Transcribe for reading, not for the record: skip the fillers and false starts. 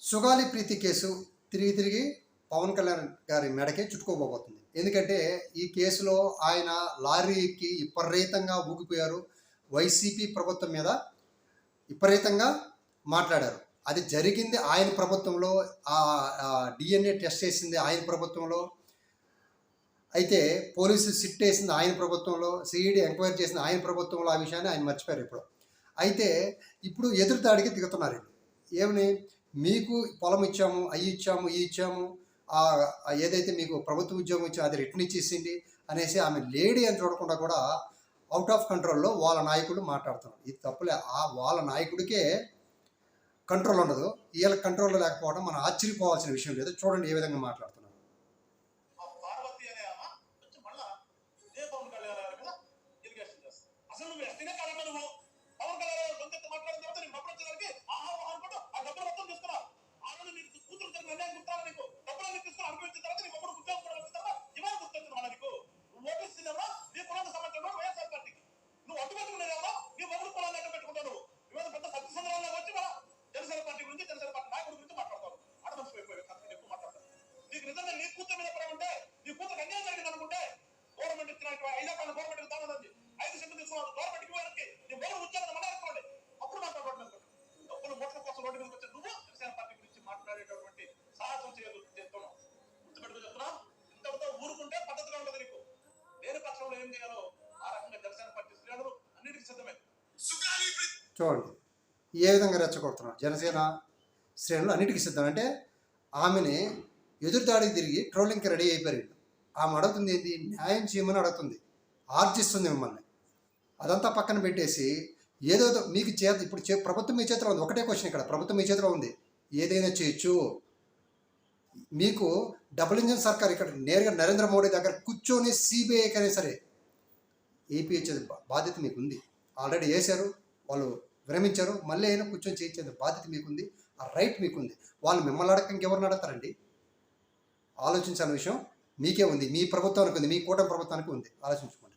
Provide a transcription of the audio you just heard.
సుగాలి ప్రీతి case తిరిగి తిరిగి పవన్ కళ్యాణ్ గారి మెడకే చుట్టుకోబోతుంది. ఎందుకంటే ఈ కేసులో ఆయన లారీకి విపరీతంగా ఊగిపోయారు. వైసీపీ ప్రభుత్వం మీద విపరీతంగా మాట్లాడారు. అది జరిగింది ఆయన ప్రభుత్వంలో, డిఎన్ఏ టెస్ట్ చేసింది ఆయన ప్రభుత్వంలో, అయితే పోలీసులు సిట్ వేసింది ఆయన ప్రభుత్వంలో, సిఈడి ఎంక్వైరీ చేసింది ఆయన ప్రభుత్వంలో. ఆ విషయాన్ని ఆయన మర్చిపోయారు ఇప్పుడు. అయితే ఇప్పుడు ఎదురుదాడికి దిగుతున్నారు. ఏమని, మీకు పొలం ఇచ్చాము, అవి ఇచ్చాము, ఇవి ఇచ్చాము, ఏదైతే మీకు ప్రభుత్వ ఉద్యోగం ఇచ్చా అది రిటర్న్ ఇచ్చేసింది అనేసి ఆమె లేడీ అని చూడకుండా కూడా అవుట్ ఆఫ్ కంట్రోల్లో వాళ్ళ నాయకుడు మాట్లాడుతున్నారు. ఇది తప్పులే. వాళ్ళ నాయకుడికే కంట్రోల్ ఉండదు, వీళ్ళ కంట్రోల్లో లేకపోవడం మనం ఆశ్చర్యపోవాల్సిన విషయం లేదు. చూడండి ఏ విధంగా మాట్లాడుతున్నారు. చూడండి ఏ విధంగా రెచ్చగొడుతున్నారు. జనసేన శ్రేణులు అన్నిటికీ సిద్ధం. అంటే ఆమెని ఎదురుదాడికి తిరిగి ట్రోలింగ్కి రెడీ అయిపోయారు. ఆమె అడుగుతుంది ఏంటి, న్యాయం చేయమని అడుగుతుంది, ఆర్జిస్తుంది మిమ్మల్ని. అదంతా పక్కన పెట్టేసి ఏదో మీకు ఇప్పుడు ప్రభుత్వం మీ చేతిలో ఉంది. ఒకటే క్వశ్చన్ ఇక్కడ, ప్రభుత్వం మీ చేతిలో ఉంది, ఏదైనా చేయొచ్చు. మీకు డబుల్ ఇంజిన్ సర్కార్ ఇక్కడ నేరుగా నరేంద్ర మోడీ దగ్గర కూర్చొని సిబిఐకైనా సరే ఏపీ ఇచ్చేది బాధ్యత మీకు ఉంది. ఆల్రెడీ వేశారు, వాళ్ళు విరమించారు, మళ్ళీ అయినా కూర్చొని చేయించేది బాధ్యత మీకుంది, ఆ రైట్ మీకుంది. వాళ్ళు మిమ్మల్ని అడగ ఇంకెవరిని అడగతారండి? ఆలోచించాల్సిన విషయం మీకే ఉంది, మీ ప్రభుత్వానికి ఉంది, మీ కూటమి ప్రభుత్వానికి ఉంది. ఆలోచించుకోండి.